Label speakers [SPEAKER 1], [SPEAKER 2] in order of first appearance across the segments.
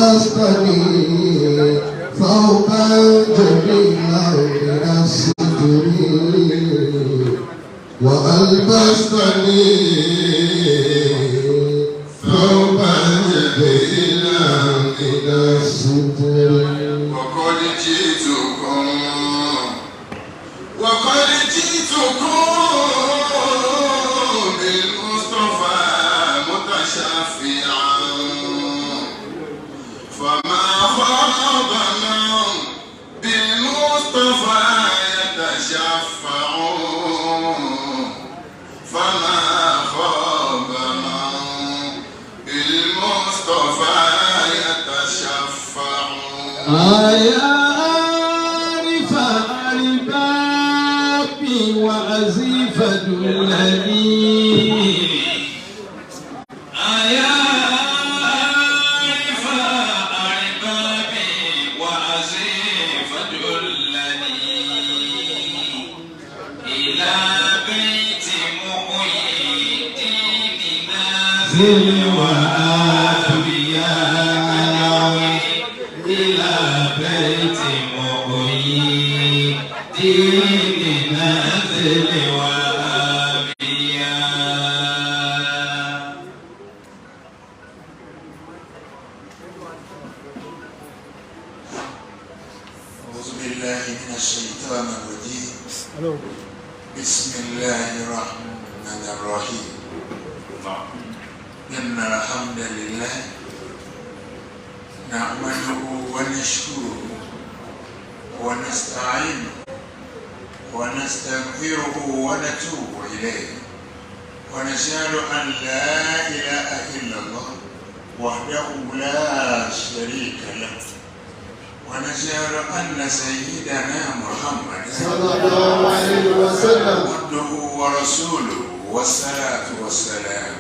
[SPEAKER 1] وألبستني ثوبا جميلا من الستر وألبستني ثوبا جميلا من الستر
[SPEAKER 2] وقد جئتكم بالمصطفى متشفعا فما خاب من بالمصطفى يتشفع فما خاب من بالمصطفى يتشفع
[SPEAKER 1] يا عارف الباب وأزيفة الذي
[SPEAKER 2] يا عارف الباب وأزيفة الذي إلى بيت محيي الدين نازل إلى بيت محيي الدين نازل وأبياء أعوذ بالله من الشيطان الرجيم بسم الله الرحمن الرحيم إن الحمد لله نعمله ونشكره ونستعينه ونستغفره ونتوب إليه ونشهد أن لا إله إلا الله وحده لا شريك له ونشهد أن سيدنا محمد
[SPEAKER 1] صلى الله عليه وسلم
[SPEAKER 2] عبده ورسوله والصلاة والسلام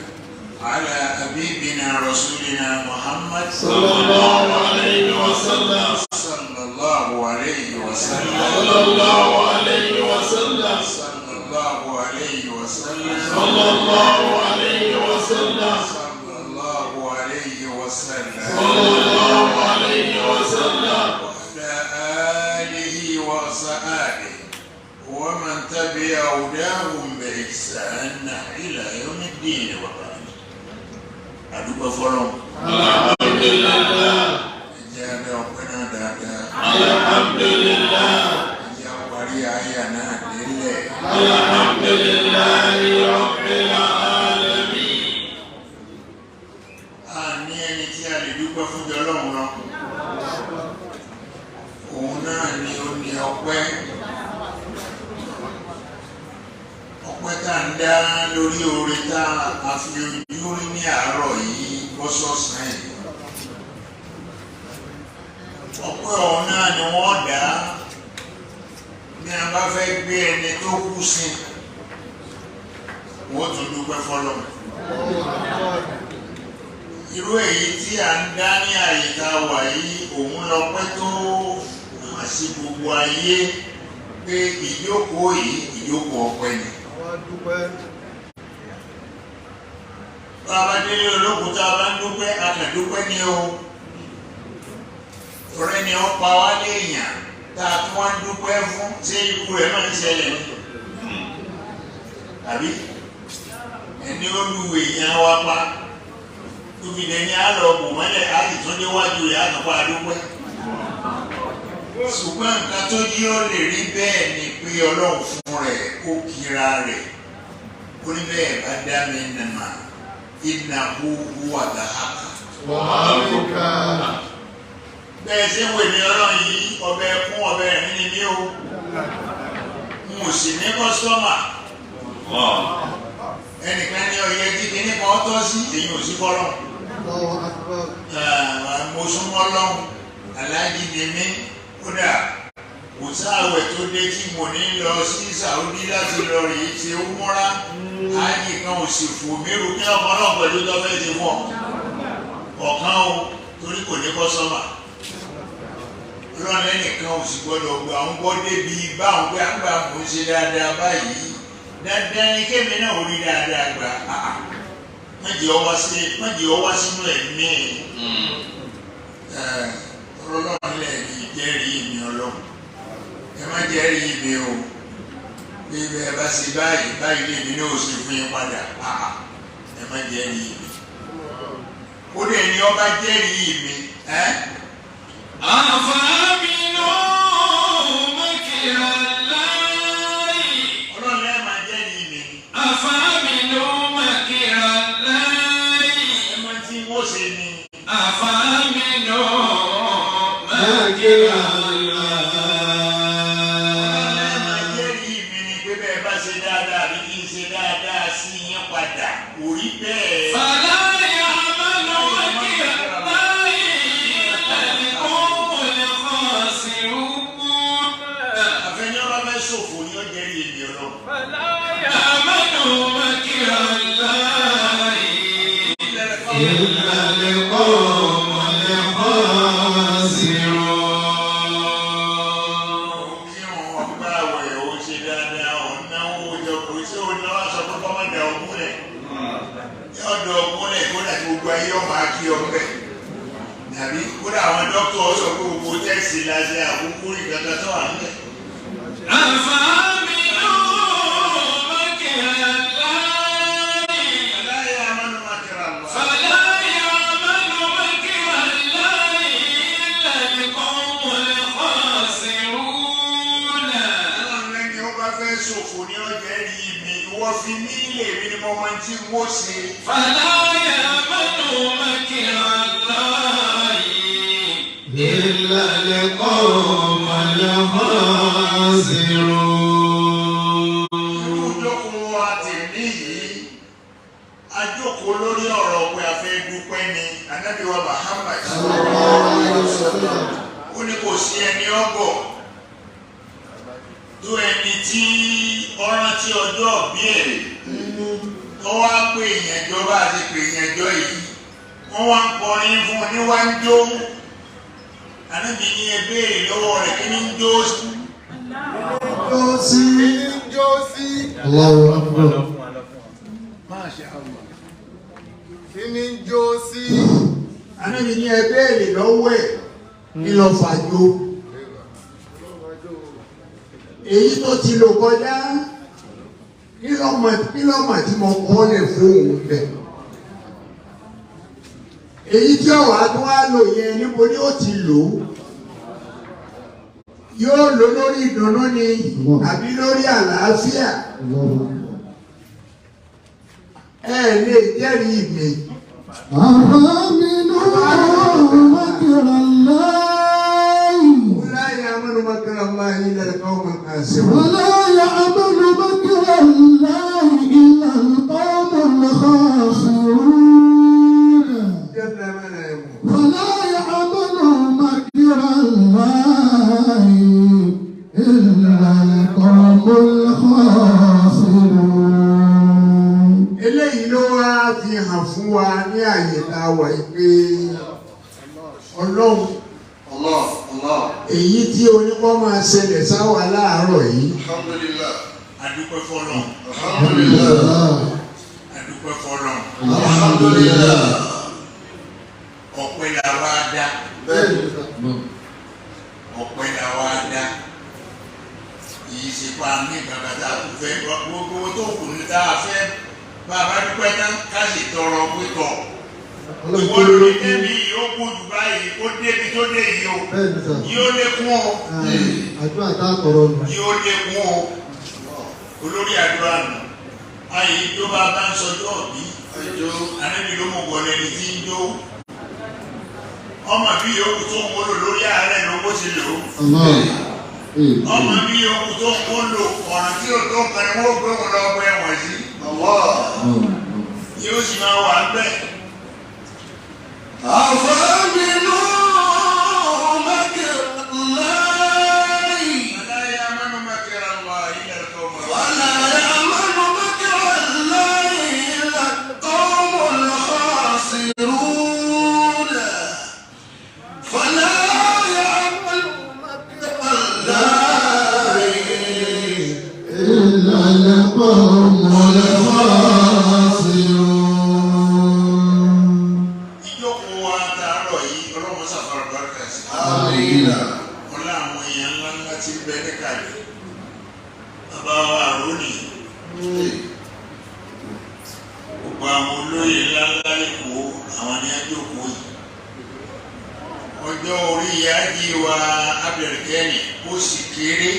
[SPEAKER 2] على حبيبنا رسولنا محمد
[SPEAKER 1] صلى الله عليه وسلم
[SPEAKER 2] صلى الله عليه وسلم
[SPEAKER 1] صلى الله عليه وسلم
[SPEAKER 2] صلى الله عليه وسلم
[SPEAKER 1] صلى الله عليه وسلم
[SPEAKER 2] صلى الله عليه وسلم
[SPEAKER 1] صلى الله عليه وسلم
[SPEAKER 2] وعلى آله وصحبه ومن تبع هداهم بإحسان إلى يوم الدين وبعد adúgbò fọlọ́n.
[SPEAKER 1] alhamdulillah.
[SPEAKER 2] ẹ̀jẹ̀ abẹ́ ọ̀pẹ́ náà dáadáa.
[SPEAKER 1] alhamdulillah.
[SPEAKER 2] ẹ̀jẹ̀ àparí àyà náà délẹ̀.
[SPEAKER 1] alhamdulillah rabbil alamin.
[SPEAKER 2] a ní ẹni tí a lè dúpẹ́ fún jọlọ́run lọ. òun náà ni ó ní ọpẹ́. ọpẹ́ tá ń dá lórí oore tá a fi ojú rí ní àárọ̀ yìí bọ́sọ̀sán yìí. ọpẹ́ ọ̀hún náà ni wọ́n dá bí a bá fẹ́ gbé ẹni tó kú sí wọ́n tún dúpẹ́ fọlọ́. irú èyí tí a ń dá ní àyíká wà yìí òun lọ́pẹ́ tó hàn sí gbogbo ayé pé ìjókòó yìí ìjókòó ọpẹ́ ni. bàbá délé olókùn tá a bá ń dúpẹ́ akàdúpẹ́ ni o ọ̀rẹ́ ni ó pa wá léèyàn tá a tún wá ń dúpẹ́ fún ṣé ikú rẹ̀ máa ń ṣẹlẹ̀ ní àbí ẹni ó lu èèyàn wa pa tóbi dẹni á lọ bò mọ́lẹ̀ á sì tún níwájú rẹ̀ á tún pa dúpẹ́ ṣùgbọ́n nǹkan tó yí ó lè rí bẹ́ẹ̀ ni pé ọlọ́run fún rẹ̀ ó kíra rẹ̀ ó ní bẹ́ẹ̀ bá dá mi nàmà ìnáwó wà láhàkà. bẹ́ẹ̀ ṣe ń wè mí ọlọ́run yìí ọbẹ̀ kún ọbẹ̀ ẹ̀rín ni mí o mo sì ní kọ́sítọ́mà ẹnìkan ní ọyẹ dídí nípa ọtọ́ sí èyí ò sí fọ́lọ́ mo súnmọ́ lọ́hùn aláàjì ni mí kódà kò sáàwẹ̀ tó dé tí mo ní lọ sí Saudi láti lọ rí ṣe umura ájì kan ò sì fò mérù kí ọmọ náà pẹ̀lú tọ́fẹ́ ti fọ́ ọ̀kan o torí kò ní kọ́sọ́mà lọ́nà ẹnìkan ò sì gbọ́dọ̀ gbà ń gbọ́ débi báwọn pé àgbà kò ṣe dáadáa báyìí dandan ni kémi náà ò rí dáadáa gbà méjì ọwá sínú ẹ̀mí ọlọ́run lẹ́ẹ̀ni jẹ́rìí mi ọlọ́run ẹ má jẹ́rìí mi o bí ẹ bá ṣe báyìí lèmi náà ò ṣe fún yín padà ẹ má jẹ́rìí mi ó dẹ̀ ní ọba jẹ́rìí mi
[SPEAKER 1] àfàmìnú mẹ́kìrà láì.
[SPEAKER 2] ọlọ́run lẹ́ẹ̀ máa jẹ́rìí mi.
[SPEAKER 1] àfàmìnú mẹ́kìrà láì.
[SPEAKER 2] ẹ máa tí wọ́n ṣe ni.
[SPEAKER 1] àfàmìnú mẹ́kìrà láì.
[SPEAKER 2] ọlọ́run lẹ́ẹ̀ máa jẹ́rìí mi ni pé bẹ́ẹ̀ bá ṣe dáadáa àbí kí n ṣe dáadáa sí yín padà kò rí bẹ́ẹ̀.
[SPEAKER 1] fàlà ya'malu mẹ́kìrà láì.
[SPEAKER 2] àfẹ́ni ọba fẹ́ ṣòfò ni ó jẹ́rìí èmi ọlọ́run.
[SPEAKER 1] fàlà ya'malu mẹ́kìrà láì. إلا القوم الخاسرون.
[SPEAKER 2] kí wọn gbá àwẹ̀ ò ṣe dáadáa ọ̀nà owó ìjọba iṣẹ́ òní wọn sọ pé kọ́mọ dà ogún rẹ̀ yóò dọ̀ ogún rẹ̀ kó dà gbogbo ayé ọmọ akí ọmọbẹ tàbí kódà àwọn dókítà sọ pé gbogbo tẹ́sí láti àkókò ìgbàgbọ́ tó wà nílẹ̀.
[SPEAKER 1] أفأمنوا مكر الله
[SPEAKER 2] فلا يأمن مكر الله.
[SPEAKER 1] فلا يأمن مكر الله إلا القوم الخاسرون.
[SPEAKER 2] ọlọ́run lẹ́ni ó bá fẹ́ ṣòfò ní ọjà rí mi ìwọ fi ní ilé mi ni mo máa ti wó ṣe.
[SPEAKER 1] فلا يأمن مكر الله إلا القوم الخاسرون.
[SPEAKER 2] irú ìjókòó wa tèmi yìí a jókòó lórí ọ̀rọ̀ pé a fẹ́ dúpẹ́ ni Ànábì wa Muhammad ó ní kò sí ẹni ọgọ̀ tó ẹni tí ọ̀ràn tí ọjọ́ bí èrè tó wá pé ìyẹnjọ́ bá ti pè ìyẹnjọ́ yìí wọ́n wá ń kọrin fún un ní wá ń jó Ànábì ní ẹ béèrè lọ́wọ́ rẹ̀ kí ni ń jó sí.
[SPEAKER 3] Allahu Akbar. Kí ni ń jó sí?
[SPEAKER 2] Ànábì ní ẹ béèrè lọ́wọ́ ẹ̀ kí lọ fàjò èyí tó ti lò kọjá kí lọ́mọ tí mo kọ́ lè fún òun bẹ̀ èyí tí ọ̀wá tó wá lò yẹn níbo ni ó ti lò yóò lò lórí ìdùnnú ni àbí lórí àlàáfíà ẹ lè jẹ́rìí mi.
[SPEAKER 3] أفأمنوا مكر الله
[SPEAKER 2] لا يأمن مكر الله إلا القوم الخاسرون.
[SPEAKER 3] ولا يأمن مكر الله إلا القوم الخاسرون.
[SPEAKER 2] جل من يموت.
[SPEAKER 3] ولا يأمن مكر الله إلا القوم الخاسرون.
[SPEAKER 2] eléyìí ló wá fi hàn fún wa ní àyè tá a wà pé ọlọ́run èyí tí oníkọ́ máa ṣẹlẹ̀ sáwà láàárọ̀ yìí.
[SPEAKER 1] Alhamdulillah.
[SPEAKER 2] adúpẹ́ fọ́lọ́run.
[SPEAKER 3] Alhamdulillah.
[SPEAKER 2] adúpẹ́ fọ́lọ́run.
[SPEAKER 1] Alhamdulillah.
[SPEAKER 2] ọpẹ́ la wá dá. ọpẹ́ la wá dá. kìí ṣe pa ní bàbá tá a kò fẹ́ gbogbo tó kù ní tá a fẹ́ bàbá dúpẹ́ tán ká sì tọrọ pítọ̀. ìwọ lórí débi yóò kú jù báyìí ó débi tó dé yìí o yóò lékún o
[SPEAKER 3] Àdúrà tá a tọrọ nù.
[SPEAKER 2] yóò lékún o olórí àdúrà nù ayé tó bá bá ń sọjọ́ òbí Ànábì ló mọ̀ wọlé ní tí ń jó ọmọ bí yòókù tó ń wọlé lórí ààrẹ ló bó ti lò ọmọ bí yòókù tó ń wọlé ọ̀ràn tí ò tó kan ni wọ́n gbé wọn lọ bọ ẹ̀wọ̀n sí yóò sì máa wà bẹ́ẹ̀.
[SPEAKER 1] أفأمنوا مكر الله
[SPEAKER 2] ولا يأمن مكر الله إلا القوم
[SPEAKER 1] ولا يأمن مكر الله إلا القوم الخاسرون. فلا يأمن مكر الله
[SPEAKER 3] إلا القوم الخاسرون.
[SPEAKER 2] ọlá àwọn èèyàn ńlá ńlá ti bẹ níkàlẹ̀ bàbá wa àrónì gbogbo àwọn olóyè ńlá ńlá lẹ́kọ̀ọ́ àwọn ní àjòkó yìí ọjọ́ orí ìyáàjì wa abẹ̀rẹ̀kẹ́ni ó sì kéré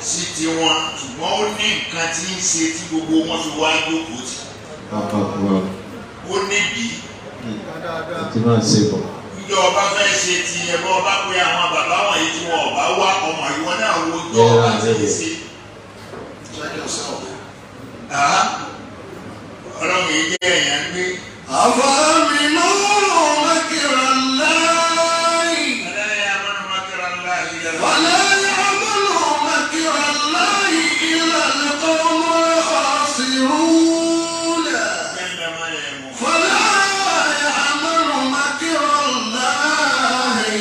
[SPEAKER 2] sí tiwọn ṣùgbọ́n ó ní nǹkan tí ń ṣe tí gbogbo wọn fi wá jókòó tì ó nídìí
[SPEAKER 4] àti máa ṣe bọ̀.
[SPEAKER 2] ìjọ ọba fẹ́ ṣe ti ẹ̀bọ ọba pé àwọn bàbá wọ̀nyí tí wọn ọba wá ọmọ ìwọ náà wo jọ ọba tí ń ṣe. ọlọ́run yìí jẹ́ èèyàn gbé.
[SPEAKER 1] أفأمنوا مكر الله
[SPEAKER 2] فلا يأمن مكر الله إلا
[SPEAKER 1] ولا يأمن مكر الله إلا القوم الخاسرون فلا يأمن مكر الله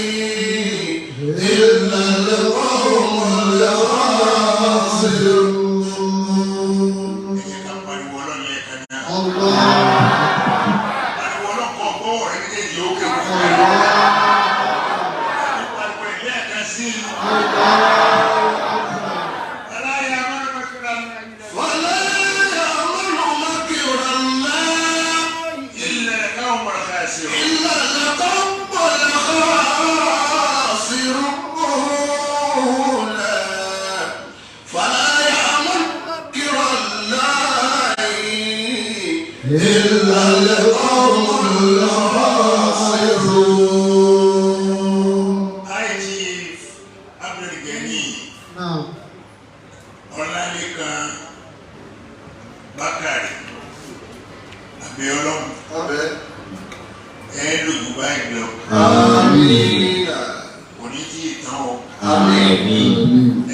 [SPEAKER 1] إلا القوم الخاسرون إلا القوم الخاسرون.
[SPEAKER 2] Chief Abdul Gani Ọlálékan Bákàrè Abíọ́lá ẹ̀ẹ́dùn báyìí lọ.
[SPEAKER 3] Àmín.
[SPEAKER 2] Òní tí ìtàn o.
[SPEAKER 4] Àmín.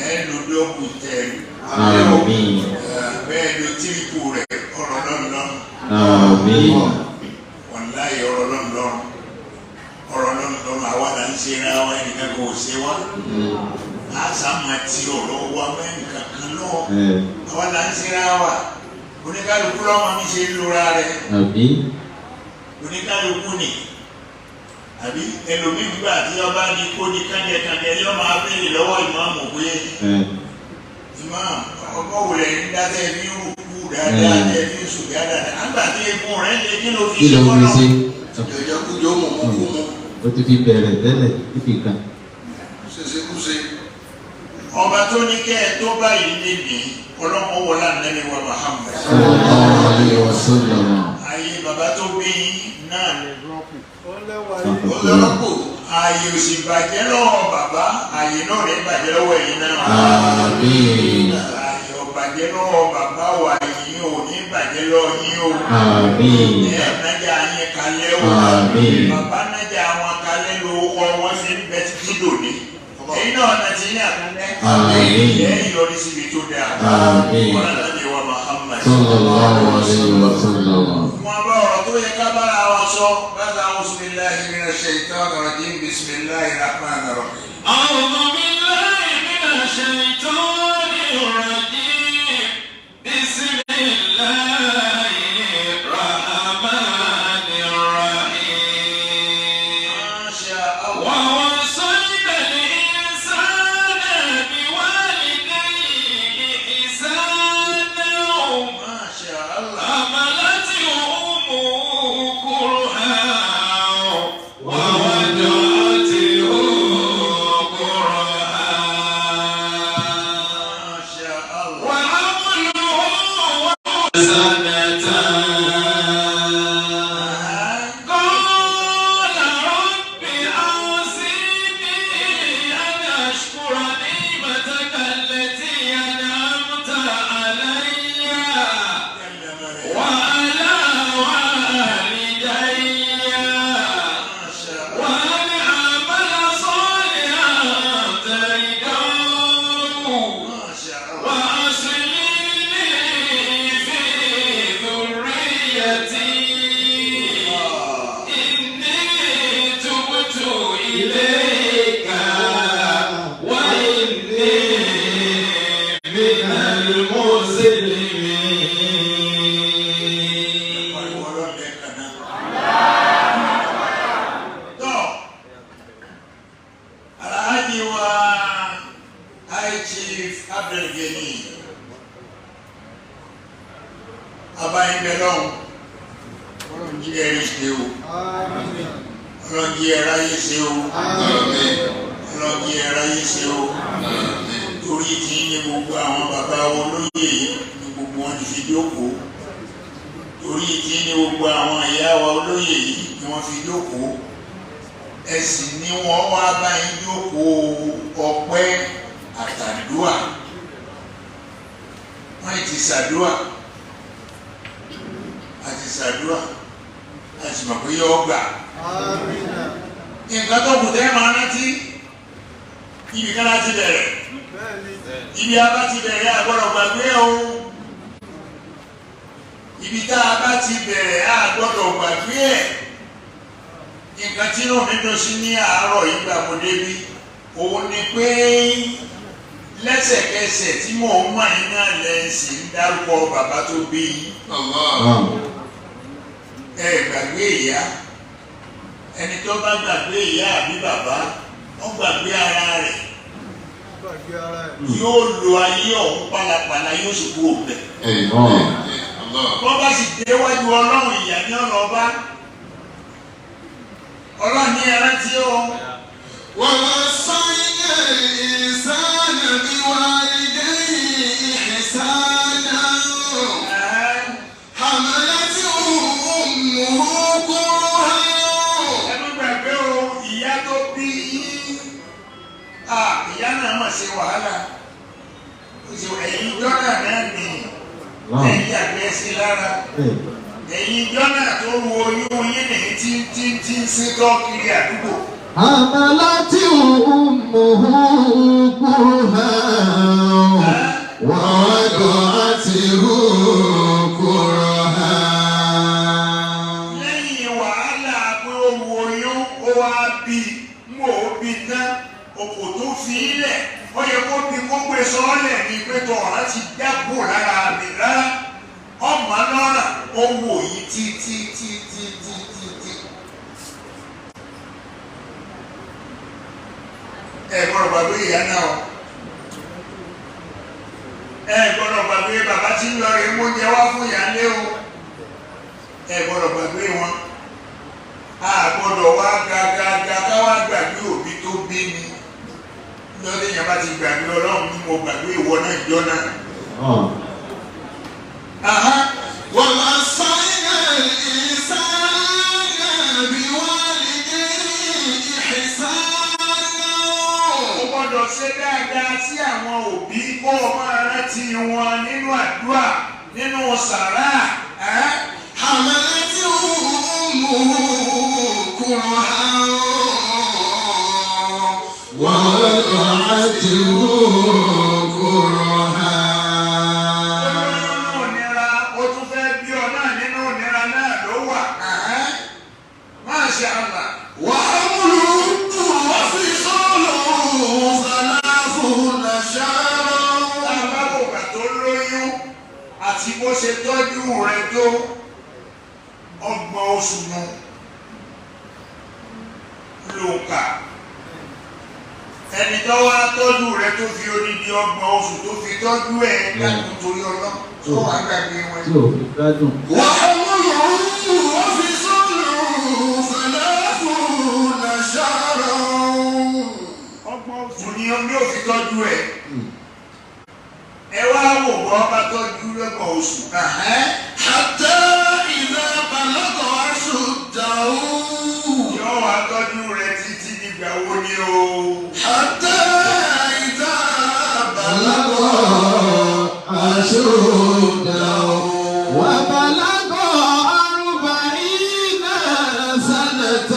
[SPEAKER 2] Ẹ̀ẹ́dùn dọ́kù tẹ̀lé.
[SPEAKER 4] Àmín.
[SPEAKER 2] Bẹ́ẹ̀ ló tírípù rẹ̀ ọ̀rọ̀ lọ́nà.
[SPEAKER 4] Àmín.
[SPEAKER 2] Wàláhì ọ̀rọ̀ lọ́nà. Ọ̀rọ̀ lọ́nà àwa là ń ṣe ra wa ẹnìkan kò ṣe wá. A sàmà ti ọ̀rọ̀ wa mẹ́nìkan kan náà. Àwa là ń ṣe ra wa. Oníkálukú lọ́mọ mi ṣe lura rẹ̀.
[SPEAKER 4] Àmín.
[SPEAKER 2] Oníkálukú ni. Àbí ẹlòmíì gbà tí ọba ní kó ní kánjẹkánjẹ yóò máa béèrè lọ́wọ́ ìmáàmù pé ìmáàmù ọkọ̀ wòlẹ̀ ní dáadáa ní rúkú dáadáa ní sùn dáadáa. Àgbà tí egun rẹ̀ lé kí ló fi ṣe kọ́nà.
[SPEAKER 1] Jẹjẹkújẹ ó mọ̀ mọ́ kú mọ́.
[SPEAKER 4] Ó ti fi bẹ̀rẹ̀ tẹ́lẹ̀ níbi kan.
[SPEAKER 1] Ṣèṣekúṣe.
[SPEAKER 2] Ọba tó ní kẹ́ ẹ tó báyìí níbi ọlọ́mọ wọlé ànábì wa Muhammad.
[SPEAKER 4] Sallallahu alaihi wasallam.
[SPEAKER 2] Ayé bàbá tó bí náà
[SPEAKER 1] Ọlọ́rọ̀pọ̀.
[SPEAKER 2] ayé òsì bàjẹ́ lọ́wọ́ bàbá ayé náà rẹ̀ bàjẹ́ lọ́wọ́ ẹ̀yin náà.
[SPEAKER 4] Àmín.
[SPEAKER 2] Ayé ọ̀bàjẹ́ lọ́wọ́ bàbá wa yìí ò ní bàjẹ́ lọ́wọ́ yín o.
[SPEAKER 4] Àmín.
[SPEAKER 2] Ẹ̀ nájà yín kalẹ́ o.
[SPEAKER 4] Àmín.
[SPEAKER 2] Bàbá nájà àwọn kalẹ́ ló kọ́ wọ́n fi ń bẹ títí lòdì. Ẹ̀yin náà ọ̀nà tí ní àkàlẹ́.
[SPEAKER 4] Àmín.
[SPEAKER 2] Ẹ̀yin yọrí síbi tó dáa.
[SPEAKER 4] Àmín.
[SPEAKER 2] Wọ́n náà lè wá Muhammad.
[SPEAKER 4] Sallallahu alaihi wasallam.
[SPEAKER 2] Wọ́n bá ọ̀rọ̀ tó yẹ ká bára wa sọ. Bàtà a'udhu billahi minash shaitanir rajim. Bismillahir rahmanir rahim.
[SPEAKER 1] أعوذ بالله من الشيطان الرجيم بسم الله الرحمن الرحيم
[SPEAKER 2] Masha Allah.
[SPEAKER 1] ووصينا الإنسان بوالديه إحسانا
[SPEAKER 2] Masha Allah.
[SPEAKER 1] حملته أمه كرها ووضعته كرها
[SPEAKER 2] Masha Allah.
[SPEAKER 1] وحمله ووزنه
[SPEAKER 2] ọlọ́njí ẹ̀rí ṣe o ọlọ́njí ẹ̀ráyé ṣe o ọlọ́njí ẹ̀ráyé ṣe o torí tí ní gbogbo àwọn bàbá olóyè yìí ní gbogbo wọn ti fi jókòó torí tí ní gbogbo àwọn ìyá wa olóyè yìí ni wọ́n fi jókòó ẹ̀sìn ni wọ́n wá báyìí jókòó ọpẹ́ àtàdúà wọ́n ti ṣàdúà àti ṣàdúà àti mọ̀ pé yọ gbà nǹkan tó kù tẹ́ máa rántí ibi kan láti bẹ̀rẹ̀ ibi a bá ti bẹ̀rẹ̀ àgbọ̀dọ̀ gbàgbé o ibi tá a bá ti bẹ̀rẹ̀ àgbọ̀dọ̀ gbàgbé ẹ̀ nǹkan tí inú mi dùn sí ní àárọ̀ yìí gbà mo débi òun ni pé lẹ́sẹ̀kẹsẹ̀ tí mò ń mọ̀ yín náà lẹ́sìn ń dárúkọ bàbá tó bí yín ẹ gbàgbé ìyá ẹni tó bá gbàgbé ìyá àbí bàbá ó gbàgbé ara rẹ̀ yóò lo ayé ọ̀hún pálapàla yóò sì kú òbẹ̀. Wọ́n bá sì déwájú ọlọ́run ìyá ní ọ̀nà ọba ọlọ́run ní ẹran tí ó.
[SPEAKER 3] wọ́n lọ sọ́yìn ìsánà bí wọ́n lè ìsánà àmàlà tí ó mú kó hàn.
[SPEAKER 2] Ẹnu gbàgbé o ìyá tó bí ìyá náà mà ṣe wàhálà ẹ̀yin jọ́nà náà ní ẹ̀yin àgbẹ̀ sí lára ẹ̀yin jọ́nà tó wo oyún yín ní tí ń ṣe tọ́ kiri àdúgbò.
[SPEAKER 4] àmàlà tí ó mú kó hàn wọ́n kọ́ àti kúrò hàn.
[SPEAKER 2] Lẹ́yìn wàhálà pé ó wo oyún ó wá bí mú ó bí tán òkò tó fi ilẹ̀ ó yẹ kó bí kó gbé sọ́ọ́lẹ̀ ní pé tó ọ̀rá ti dábò lára mi rárá ọmọ lọ́rà ó wò yí títí. Ẹ gbọ́dọ̀ gbàgbé ìyá náà ẹ gbọ́dọ̀ gbàgbé bàbá tí ń lọ rè mú jẹ wá fún ìyá lé o ẹ gbọ́dọ̀ gbàgbé wọn a gbọ́dọ̀ wá gàgàgà káwá gbàgbé òbí tó bí mi lọ́dún yẹn bá ti gbàgbé ọlọ́run ní mo gbàgbé ìwọ náà ìjọ náà.
[SPEAKER 3] wọ́n lọ sọ́yìn ìsánà bí wọ́n lè ìsánà.
[SPEAKER 2] Ó gbọ́dọ̀ ṣe dáadáa sí àwọn òbí kó o máa rántí wọn nínú àdúrà nínú sàrà.
[SPEAKER 3] àmàlà tí ó mú kúrò hàn wọ́n kọ́ àti kúrò hàn.
[SPEAKER 2] Nínú ìnira ó tún fẹ́ bí ọ náà nínú ìnira náà ló wà. Masha Allah.
[SPEAKER 3] وحمله وفصاله 30 شهرا.
[SPEAKER 2] Lábàbògbà tó lóyún àti bó ṣe tọ́jú rẹ̀ tó 30 oṣù nù ló kà. Ẹni tó wá tọ́jú rẹ̀ tó fi odidi 30 oṣù tó fi tọ́jú ẹ̀ dákun torí ọlọ́ tó wà gbàgbé wọn.
[SPEAKER 4] tí ò fi gbádùn.
[SPEAKER 3] وحمله وفصاله 30 شهرا.
[SPEAKER 2] 30 oṣù ni omi ò fi tọ́jú ẹ̀. Ẹ wá wò bọ́ bá tọ́jú 30 oṣù.
[SPEAKER 3] حتى إذا بلغ أشده.
[SPEAKER 2] Yóò wá tọ́jú rẹ̀ títí dìgbà wo ni o.
[SPEAKER 3] حتى إذا بلغ أشده وبلغ 40 سنة.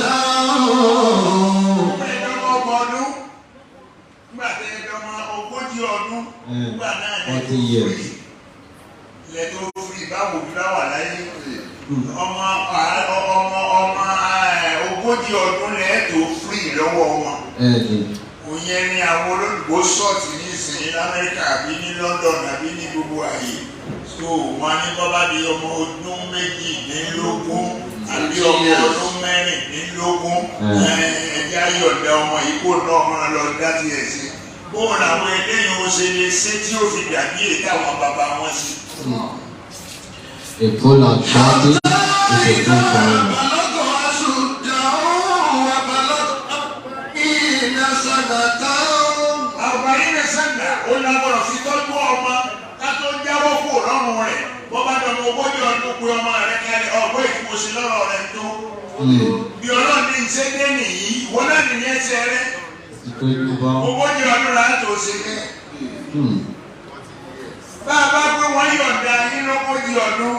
[SPEAKER 2] Nígbà tẹ́ ẹ dọ́mọ 40 ọdún nígbà náà
[SPEAKER 4] wọ́n ti yẹ.
[SPEAKER 2] ilẹ̀ tó fi ìbáwò bí bá wà láyé ọmọ 40 ọdún lẹ́ẹ̀ tó firi lọ́wọ́ wọn. Òyìn ni àwọn olóyìnbó ṣọ́ọ̀tì ní ìsìn l'Amẹ́ríkà àbí ní London àbí ní gbogbo ààyè. So wọn ní bọ́bá di ọmọ ọdún 18 àbí ọmọ ọdún 16 ẹ̀jẹ̀ ayọ̀dẹ ọmọ yìí kó náà máa lọ dá tiẹ̀ sí. Bóun làwọn eléyìí ó ṣe lè ṣe tí ó fi dàbí èyí táwọn bàbá wọn ṣe.
[SPEAKER 4] A full and shouting is
[SPEAKER 3] إذا بلغ أشده وبلغ 40 سنة.
[SPEAKER 2] 40 sẹ́ńdà ó lágbọ́dọ̀ fi tọ́jú ọmọ ká tó jáwọ́ kó lọ́rùn rẹ̀ bó bá dọ̀mọ 40 ọdún pé ọmọ rẹ̀ kẹ́lẹ́ ọgbọ́n ìfowósí lọ́rọ̀ rẹ̀ tó. bí ọlọ́run ní ṣe dé nìyí ìwọ náà nìyẹn ṣe rẹ̀ 40 ọdún là ń tó ṣe bẹ́ẹ̀. bá a bá pé wọ́n yọ̀ǹda yín 40 ọdún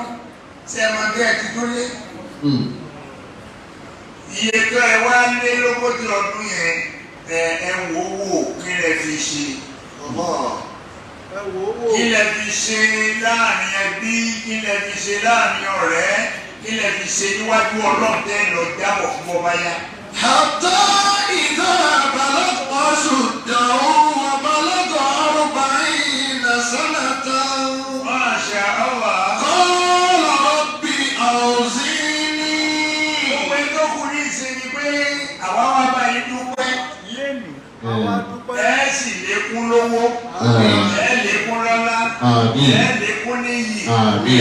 [SPEAKER 2] ṣe é máa bẹ́ẹ̀ ti tó lé. iye tó ẹ wá lé 40 ọdún yẹn ẹ wò wò kí lẹ fi ṣe kí lẹ fi ṣe láàrin ẹbí kí lẹ fi ṣe láàrin ọ̀rẹ́ kí lẹ fi ṣe níwájú ọlọ́ọ̀tẹ́ lọ jábọ̀ fún ọba yá.
[SPEAKER 3] حتى إذا بلغ أشده وبلغ 40 سنة.
[SPEAKER 2] Masha Allah.
[SPEAKER 3] قال رب أوزعني.
[SPEAKER 2] gbogbo ẹni tó kù ní ìsinmi pé àwa wá bá yín dúpẹ́ ẹ sì lékún lówó ẹ lékún lọ́lá ẹ lékún níyì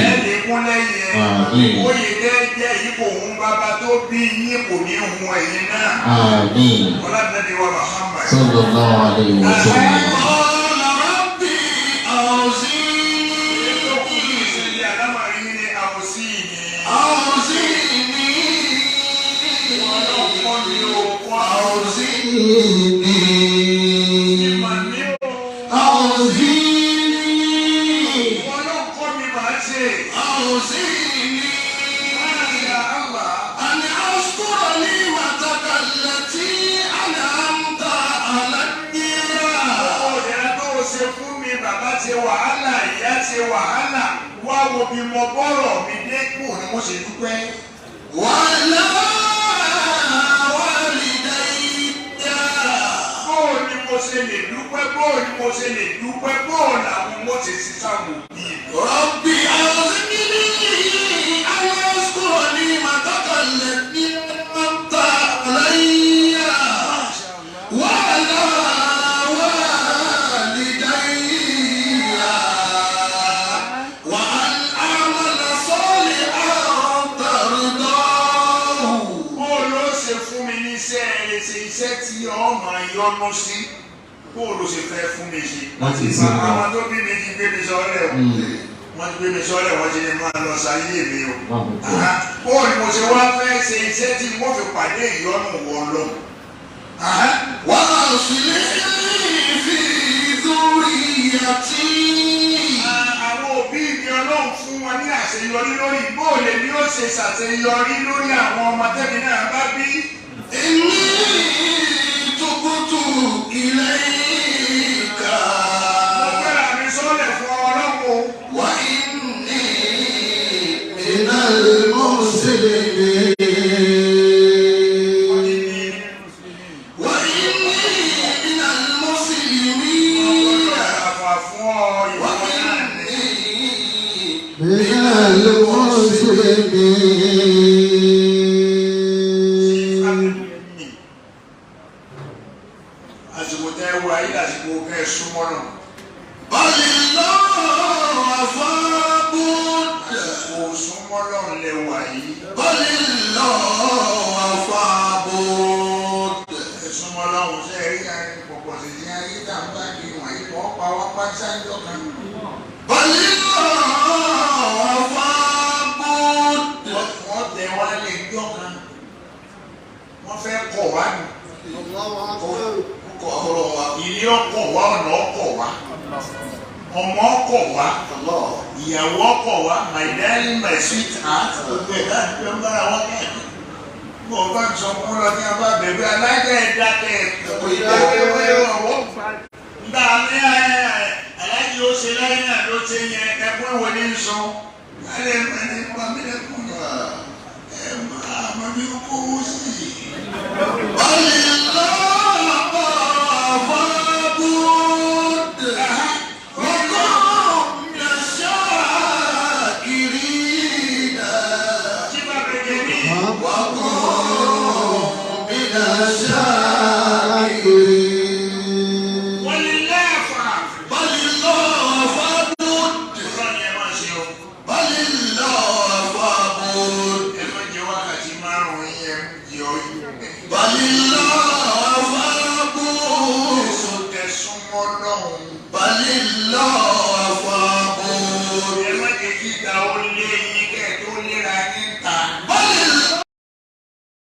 [SPEAKER 2] ẹ lékún lẹ́yìn oyè jẹ́ ipò òun bàbá tó bí yín kò ní hun ẹ̀yin náà. ọlọ́dúnrún wa Muhammad.
[SPEAKER 4] sallallahu alayhi wa sallam.
[SPEAKER 3] قال رب أوزعني.
[SPEAKER 2] ètò kù ní ìsinmi àlámọ̀rí ní àwòsí ni.
[SPEAKER 3] أوزعني.
[SPEAKER 2] ọlọ́pọ̀ mi ò kọ́
[SPEAKER 3] أوزعني.
[SPEAKER 2] ìmọ̀ mi ò.
[SPEAKER 3] أوزعني.
[SPEAKER 2] ọlọ́pọ̀ mi máa ṣe.
[SPEAKER 3] أوزعني.
[SPEAKER 2] Masha Allah.
[SPEAKER 3] أن أشكر نعمتك التي أنعمت علي.
[SPEAKER 2] Ọ̀dẹ̀rẹ̀ tó o ṣe fún mi, bàbá ṣe wàhálà, ìyá ṣe wàhálà, wá wo bí mo bọ́rọ̀ mi dé kù ni mo ṣe dúpẹ́.
[SPEAKER 3] وعلى والدي.
[SPEAKER 2] Bóò ni mo ṣe lè dúpẹ́, bóò ni mo ṣe lè dúpẹ́, bóò làwọn mo ṣe sí sáwọn òbí mi.
[SPEAKER 3] رب أوزعني أن أشكر نعمتك التي أنعمت علي وعلى والدي وأن أعمل صالحا ترضاه.
[SPEAKER 2] Bóò ló ṣe fún mi níṣẹ́ ẹ ṣe iṣẹ́ tí ọmọ yọnu sí. Bóò ló ṣe fẹ́ fún mi ṣe.
[SPEAKER 4] Láti ṣe nǹkan.
[SPEAKER 2] Àwọn tó bí mi ti gbé mi sọ́lẹ̀ o. Wọ́n ti gbé mi sọ́lẹ̀ wọ́n ti ní máa lọ sáyé mi o. Bóò ni mo ṣe wá fẹ́ ṣe iṣẹ́ tí mo fi pàdé ìyọnu wọn lọ.
[SPEAKER 3] وأصلح لي في ذريتي.
[SPEAKER 2] Àwọn òbí mi ọlọ́run fún wọn ní àṣeyọrí lórí bóòlù ni ó ṣe ṣàṣeyọrí lórí àwọn ọmọ tẹ́mi náà bá bí.
[SPEAKER 3] إني تبت إليك
[SPEAKER 2] Mo gbéra mi sọ́lẹ̀ fún ọlọ́run.
[SPEAKER 3] وإني من المسلمين. وإني من المسلمين.
[SPEAKER 2] Àfà fún ọ ìwọ náà ní.
[SPEAKER 3] وإني
[SPEAKER 4] من المسلمين.
[SPEAKER 2] Àsìkò tẹ́ wọ ayé lásìkò kẹ́ ẹ súnmọ́ náà.
[SPEAKER 3] بل الله فاعبد.
[SPEAKER 2] Àsìkò súnmọ́ lọ́run lẹ wà yìí.
[SPEAKER 3] بل الله فاعبد.
[SPEAKER 2] Ẹ súnmọ́ lọ́run ṣe é rí àárín pọ̀pọ̀ sí ti ayé tá à ń bá kí wọ̀nyí kọ́ pa wá pa sáńjọ́ kan.
[SPEAKER 3] بل الله فاعبد.
[SPEAKER 2] Wọ́n tẹ wá lé jọ́ kan. Wọ́n fẹ́ kọ̀ wá nù.
[SPEAKER 3] kọ ọ̀rọ̀ wa.
[SPEAKER 2] Ilé ọkọ̀ wá ọ̀nà ọkọ̀ wá. Ọmọ ọkọ̀ wá. Ìyàwó ọkọ̀ wá. My darling, my sweet heart. Gbogbo ẹ̀ láti fi ń bára wọn kẹ́. Mo bá ń sọ fún lọ ní abá bẹ̀rẹ̀ alájẹ́ ìdákẹ́ ìdákẹ́ ọwọ́. Nígbà ní alájẹ́ ó ṣe láyé náà ló ṣe yẹn ẹkún ìwé ní sọ. Lálẹ́ ẹni pàmí lẹ́kùn yẹn. Ẹ máa mọ bí ó kó owó sí i.
[SPEAKER 3] بل الله فاعبد. وكن من الشاكرين.
[SPEAKER 2] Kí bá bẹ̀rẹ̀ ní.
[SPEAKER 3] وكن من الشاكرين.
[SPEAKER 2] Wọ́n lè lẹ́ẹ̀fà.
[SPEAKER 3] بل الله فاعبد.
[SPEAKER 2] Ọlọ́run yẹn máa ṣe o.
[SPEAKER 3] بل الله فاعبد.
[SPEAKER 2] Ẹ máa márùn-ún yẹn ń yọ yìí.
[SPEAKER 3] balilọ afabu.
[SPEAKER 2] èso tẹ̀sùn mọ́ lọ́hùn.
[SPEAKER 3] balilọ afabu.
[SPEAKER 2] ẹ má jẹ́ kí ìgbà ó lé yín kẹ́ ẹ̀ tó léra yín.